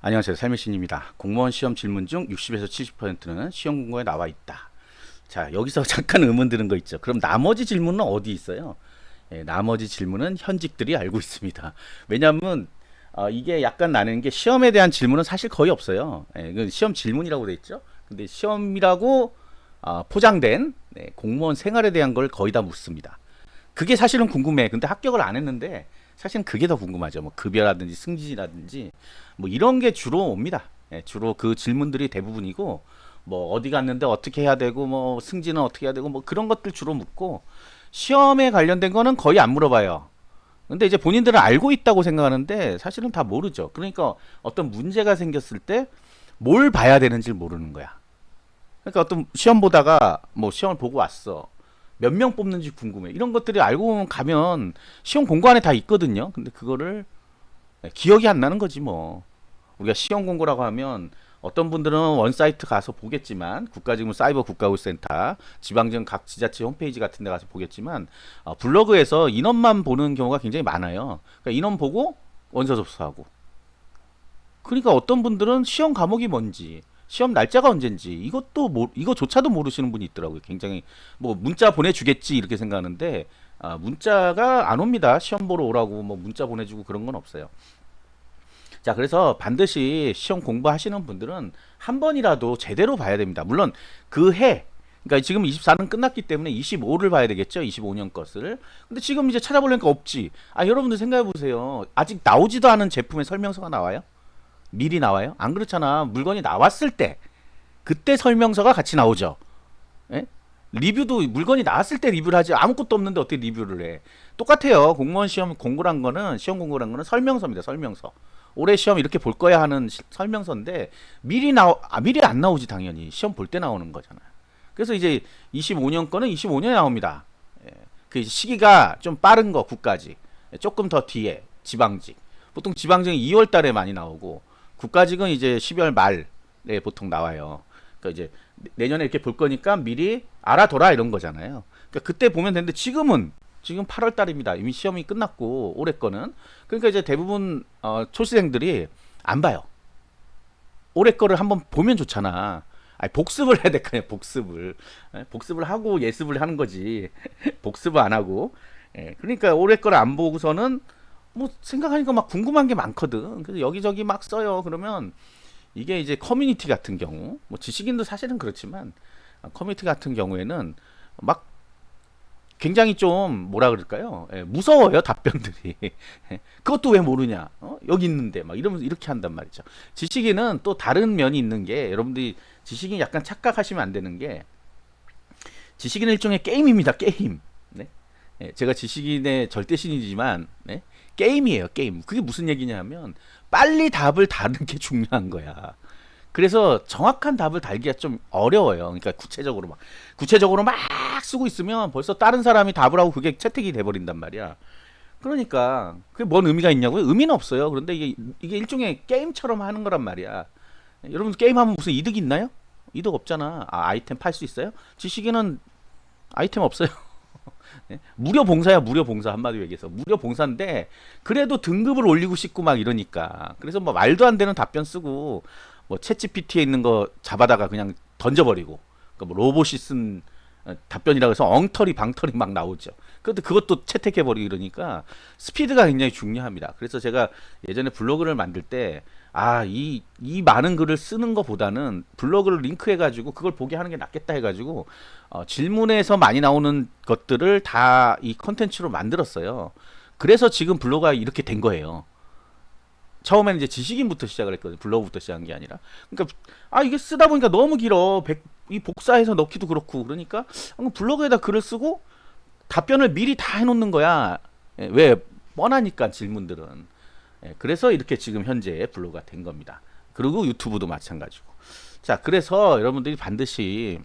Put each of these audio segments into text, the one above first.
안녕하세요. 삶의 신입니다. 공무원 시험 질문 중 60에서 70%는 시험 공고에 나와 있다. 자, 여기서 잠깐 의문 드는 거 있죠. 그럼 나머지 질문은 어디 있어요? 나머지 질문은 현직들이 알고 있습니다. 왜냐하면 이게 약간 나는 게 시험에 대한 질문은 사실 거의 없어요. 이건 시험 질문이라고 돼 있죠. 근데 시험이라고 포장된 공무원 생활에 대한 걸 거의 다 묻습니다. 그게 사실은 궁금해. 근데 합격을 안 했는데 사실은 그게 더 궁금하죠. 뭐 급여라든지 승진이라든지 뭐 이런 게 주로 옵니다. 주로 그 질문들이 대부분이고 뭐 어디 갔는데 어떻게 해야 되고 뭐 승진은 어떻게 해야 되고 뭐 그런 것들 주로 묻고 시험에 관련된 거는 거의 안 물어봐요. 근데 이제 본인들은 알고 있다고 생각하는데 사실은 다 모르죠. 그러니까 어떤 문제가 생겼을 때 뭘 봐야 되는지 모르는 거야. 그러니까 어떤 시험 보다가 뭐 시험을 보고 왔어. 몇 명 뽑는지 궁금해. 이런 것들이 알고 가면 시험 공고 안에 다 있거든요. 근데 그거를 기억이 안 나는 거지 뭐. 우리가 시험 공고라고 하면 어떤 분들은 원사이트 가서 보겠지만 국가직무 사이버 국가고시센터 지방청 각 지자체 홈페이지 같은 데 가서 보겠지만 블로그에서 인원만 보는 경우가 굉장히 많아요. 그러니까 인원 보고 원서 접수하고. 그러니까 어떤 분들은 시험 과목이 뭔지 시험 날짜가 언젠지 이거조차도 모르시는 분이 있더라고요. 굉장히 뭐 문자 보내주겠지 이렇게 생각하는데 문자가 안 옵니다. 시험 보러 오라고 뭐 문자 보내주고 그런 건 없어요. 자, 그래서 반드시 시험 공부하시는 분들은 한 번이라도 제대로 봐야 됩니다. 물론 그 해, 그러니까 지금 24는 끝났기 때문에 25를 봐야 되겠죠. 25년 것을. 근데 지금 이제 찾아보려니까 없지. 여러분들 생각해 보세요. 아직 나오지도 않은 제품의 설명서가 나와요? 미리 나와요? 안 그렇잖아. 물건이 나왔을 때 그때 설명서가 같이 나오죠. 예? 리뷰도 물건이 나왔을 때 리뷰를 하지 아무것도 없는데 어떻게 리뷰를 해? 똑같아요. 공무원 시험 공고란 거는 시험 공고란 거는 설명서입니다. 설명서. 올해 시험 이렇게 볼 거야 하는 설명서인데 미리 안 나오지 당연히 시험 볼 때 나오는 거잖아요. 그래서 이제 25년 거는 25년에 나옵니다. 그 시기가 좀 빠른 거 국가직, 조금 더 뒤에 지방직. 보통 지방직은 2월 달에 많이 나오고 국가직은 이제 12월 말에 보통 나와요. 그러니까 이제 내년에 이렇게 볼 거니까 미리 알아둬라 이런 거잖아요. 그러니까 그때 보면 되는데 지금 8월 달입니다. 이미 시험이 끝났고 올해 거는 그러니까 이제 대부분 초시생들이 안 봐요. 올해 거를 한번 보면 좋잖아. 복습을 해야 될 거 아니야. 복습을 하고 예습을 하는 거지. 복습을 안 하고. 그러니까 올해 거를 안 보고서는 뭐 생각하니까 막 궁금한 게 많거든. 그래서 여기저기 막 써요. 그러면 이게 이제 커뮤니티 같은 경우, 뭐 지식인도 사실은 그렇지만 커뮤니티 같은 경우에는 막 굉장히 좀 뭐라 그럴까요? 무서워요 답변들이. 그것도 왜 모르냐? 여기 있는데 막 이러면서 이렇게 한단 말이죠. 지식인은 또 다른 면이 있는 게 여러분들이 지식인 약간 착각하시면 안 되는 게 지식인은 일종의 게임입니다. 게임. 네? 제가 지식인의 절대신이지만 네? 게임이에요. 게임. 그게 무슨 얘기냐면 빨리 답을 다는 게 중요한 거야. 그래서 정확한 답을 달기가 좀 어려워요. 그러니까 구체적으로 막 쓰고 있으면 벌써 다른 사람이 답을 하고 그게 채택이 돼 버린단 말이야. 그러니까 그게 뭔 의미가 있냐고요? 의미는 없어요. 그런데 이게 일종의 게임처럼 하는 거란 말이야. 여러분 게임하면 무슨 이득 있나요? 이득 없잖아. 아이템 팔 수 있어요? 지식인은 아이템 없어요. 무료 봉사야, 무료 봉사. 한마디로 얘기해서 무료 봉사인데 그래도 등급을 올리고 싶고 막 이러니까 그래서 뭐 말도 안 되는 답변 쓰고 뭐 챗GPT에 있는 거 잡아다가 그냥 던져버리고 그러니까 뭐 로봇이 쓴 답변이라고 해서 엉터리 방터리 막 나오죠. 그런데 그것도 채택해버리고 이러니까 스피드가 굉장히 중요합니다. 그래서 제가 예전에 블로그를 만들 때 이 많은 글을 쓰는 것보다는 블로그를 링크해가지고 그걸 보게 하는 게 낫겠다 해가지고 질문에서 많이 나오는 것들을 다 이 컨텐츠로 만들었어요. 그래서 지금 블로그가 이렇게 된 거예요. 처음에는 이제 지식인부터 시작을 했거든요. 블로그부터 시작한 게 아니라. 그러니까 이게 쓰다 보니까 너무 길어. 이 복사해서 넣기도 그렇고 그러니까 블로그에다 글을 쓰고 답변을 미리 다 해놓는 거야. 왜? 뻔하니까 질문들은. 그래서 이렇게 지금 현재 블로그가 된 겁니다. 그리고 유튜브도 마찬가지고. 자, 그래서 여러분들이 반드시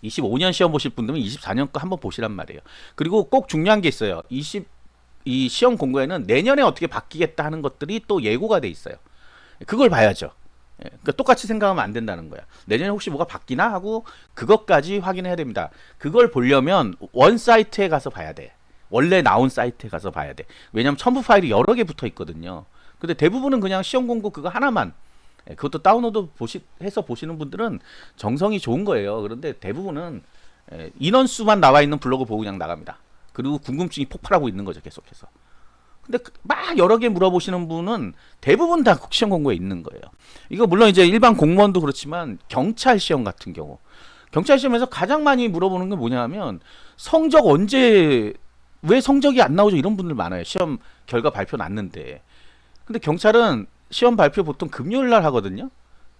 25년 시험 보실 분들은 24년 거 한번 보시란 말이에요. 그리고 꼭 중요한 게 있어요. 이 시험 공고에는 내년에 어떻게 바뀌겠다 하는 것들이 또 예고가 돼 있어요. 그걸 봐야죠. 그러니까 똑같이 생각하면 안 된다는 거야. 내년에 혹시 뭐가 바뀌나 하고 그것까지 확인해야 됩니다. 그걸 보려면 원 사이트에 가서 봐야 돼. 원래 나온 사이트에 가서 봐야 돼. 왜냐면 첨부 파일이 여러 개 붙어 있거든요. 근데 대부분은 그냥 시험 공고 그거 하나만, 그것도 다운로드 해서 보시는 분들은 정성이 좋은 거예요. 그런데 대부분은 인원수만 나와 있는 블로그 보고 그냥 나갑니다. 그리고 궁금증이 폭발하고 있는 거죠, 계속해서. 근데 막 여러 개 물어보시는 분은 대부분 다 시험 공고에 있는 거예요. 이거 물론 이제 일반 공무원도 그렇지만 경찰 시험 같은 경우, 경찰 시험에서 가장 많이 물어보는 게 뭐냐면 성적 언제, 왜 성적이 안 나오죠, 이런 분들 많아요. 시험 결과 발표 났는데. 근데 경찰은 시험 발표 보통 금요일 날 하거든요.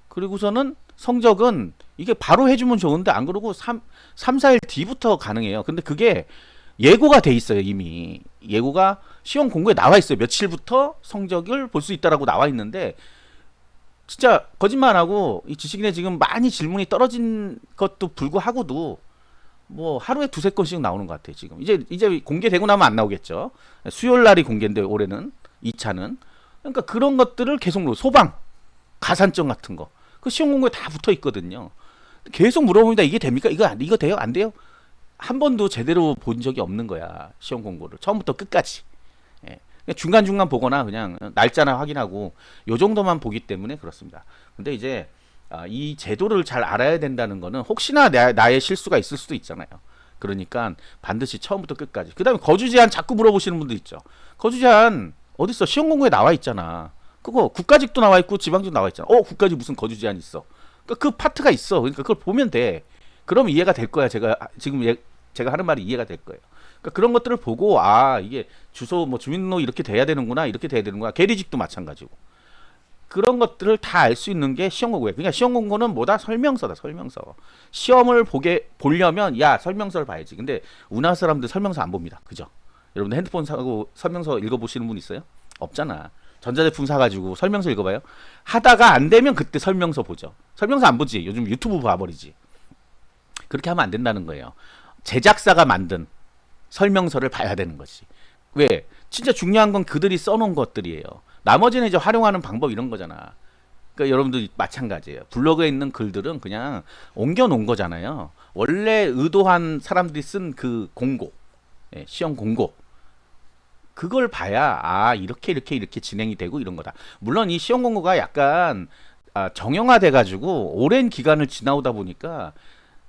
그리고서는 성적은 이게 바로 해주면 좋은데 안 그러고 4일 뒤부터 가능해요. 근데 그게 예고가 돼 있어요. 이미 예고가 시험 공고에 나와 있어요. 며칠부터 성적을 볼 수 있다라고 나와 있는데, 진짜 거짓말하고 이 지식인에 지금 많이 질문이 떨어진 것도 불구하고도 뭐 하루에 두세 건씩 나오는 것 같아요. 지금 이제 공개되고 나면 안 나오겠죠. 수요일 날이 공개인데 올해는 2차는, 그러니까 그런 것들을 계속 소방 가산점 같은 거 그 시험 공고에 다 붙어 있거든요. 계속 물어봅니다. 이게 됩니까? 이거 돼요? 안 돼요? 한 번도 제대로 본 적이 없는 거야, 시험 공고를 처음부터 끝까지. 예. 중간중간 보거나 그냥 날짜나 확인하고 요 정도만 보기 때문에 그렇습니다. 근데 이제 이 제도를 잘 알아야 된다는 거는 혹시나 나의 실수가 있을 수도 있잖아요. 그러니까 반드시 처음부터 끝까지. 그 다음에 거주 제한 자꾸 물어보시는 분들 있죠. 거주 제한 어딨어? 시험 공고에 나와 있잖아. 그거 국가직도 나와 있고 지방직도 나와 있잖아. 국가직 무슨 거주 제한 있어? 그러니까 그 파트가 있어. 그러니까 그걸 보면 돼. 그럼 이해가 될 거야. 제가 하는 말이 이해가 될 거예요. 그러니까 그런 것들을 보고 이게 주소 뭐 주민등록 이렇게 돼야 되는구나, 이렇게 돼야 되는구나. 계리직도 마찬가지고. 그런 것들을 다 알 수 있는 게 시험 공고예요. 그러니까 시험 공고는 뭐다? 설명서다, 설명서. 시험을 보려면 설명서를 봐야지. 근데 우리나라 사람들 설명서 안 봅니다. 그죠? 여러분들 핸드폰 사고 설명서 읽어보시는 분 있어요? 없잖아. 전자제품 사가지고 설명서 읽어봐요. 하다가 안 되면 그때 설명서 보죠. 설명서 안 보지. 요즘 유튜브 봐버리지. 그렇게 하면 안 된다는 거예요. 제작사가 만든 설명서를 봐야 되는 거지. 왜? 진짜 중요한 건 그들이 써놓은 것들이에요. 나머지는 이제 활용하는 방법 이런 거잖아. 그러니까 여러분들 마찬가지예요. 블로그에 있는 글들은 그냥 옮겨놓은 거잖아요. 원래 의도한 사람들이 쓴 그 공고, 시험 공고, 그걸 봐야 이렇게 진행이 되고 이런 거다. 물론 이 시험 공고가 약간 정형화돼 가지고 오랜 기간을 지나오다 보니까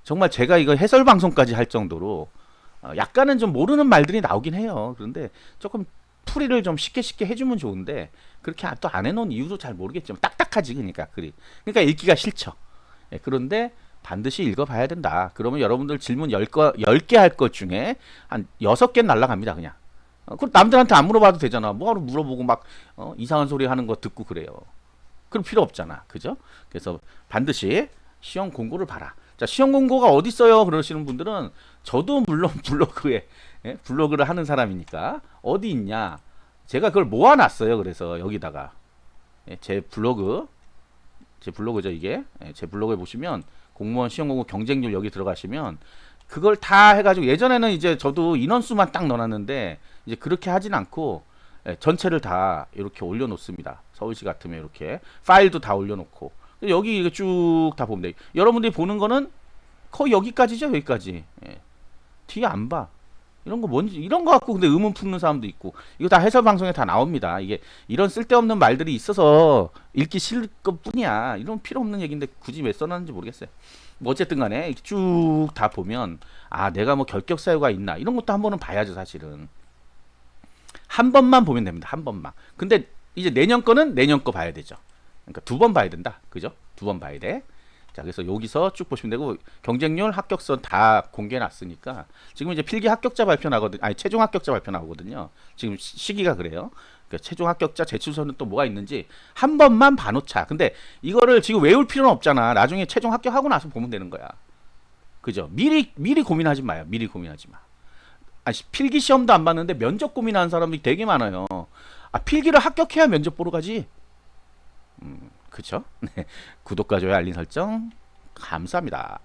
정말 제가 이거 해설 방송까지 할 정도로 약간은 좀 모르는 말들이 나오긴 해요. 그런데 조금 풀이를 좀 쉽게 해주면 좋은데 그렇게 또 안 해놓은 이유도 잘 모르겠지만 딱딱하지. 그러니까 읽기가 싫죠. 그런데 반드시 읽어봐야 된다. 그러면 여러분들 질문 10개 할 것 중에 한 6개는 날라갑니다. 그냥. 그럼 남들한테 안 물어봐도 되잖아. 뭐하러 물어보고 막 이상한 소리 하는 거 듣고 그래요. 그럼 필요 없잖아. 그죠? 그래서 반드시 시험 공고를 봐라. 자, 시험 공고가 어디 있어요? 그러시는 분들은 저도 물론 블로그를 하는 사람이니까 어디 있냐? 제가 그걸 모아놨어요. 그래서 여기다가 제 블로그죠 이게. 제 블로그에 보시면 공무원 시험 공고 경쟁률 여기 들어가시면 그걸 다 해가지고, 예전에는 이제 저도 인원수만 딱 넣어놨는데 이제 그렇게 하진 않고 전체를 다 이렇게 올려놓습니다. 서울시 같으면 이렇게 파일도 다 올려놓고 여기 쭉 다 보면 돼. 여러분들이 보는 거는 거의 여기까지죠. 여기까지. 뒤에 안 봐. 이런 거 뭔지, 이런 거 갖고 근데 의문 품는 사람도 있고, 이거 다 해설 방송에 다 나옵니다. 이게 이런 쓸데없는 말들이 있어서 읽기 싫을 것 뿐이야. 이런 필요 없는 얘기인데 굳이 왜 써놨는지 모르겠어요. 뭐 어쨌든 간에 쭉 다 보면 내가 뭐 결격 사유가 있나 이런 것도 한 번은 봐야죠. 사실은 한 번만 보면 됩니다. 한 번만. 근데 이제 내년 거는 내년 거 봐야 되죠. 그러니까 2번 봐야 된다. 그죠? 2번 봐야 돼. 자, 그래서 여기서 쭉 보시면 되고, 경쟁률, 합격선 다 공개해 놨으니까 지금 이제 필기 합격자 발표 나거든요. 최종 합격자 발표 나오거든요. 지금 시기가 그래요. 그러니까 최종 합격자 제출서는 또 뭐가 있는지 한 번만 봐놓자. 근데 이거를 지금 외울 필요는 없잖아. 나중에 최종 합격하고 나서 보면 되는 거야. 그죠? 미리 고민하지 마요. 미리 고민하지 마. 필기 시험도 안 봤는데 면접 고민하는 사람들이 되게 많아요. 필기를 합격해야 면접 보러 가지. 그쵸? 네. 구독과 좋아요, 알림 설정 감사합니다.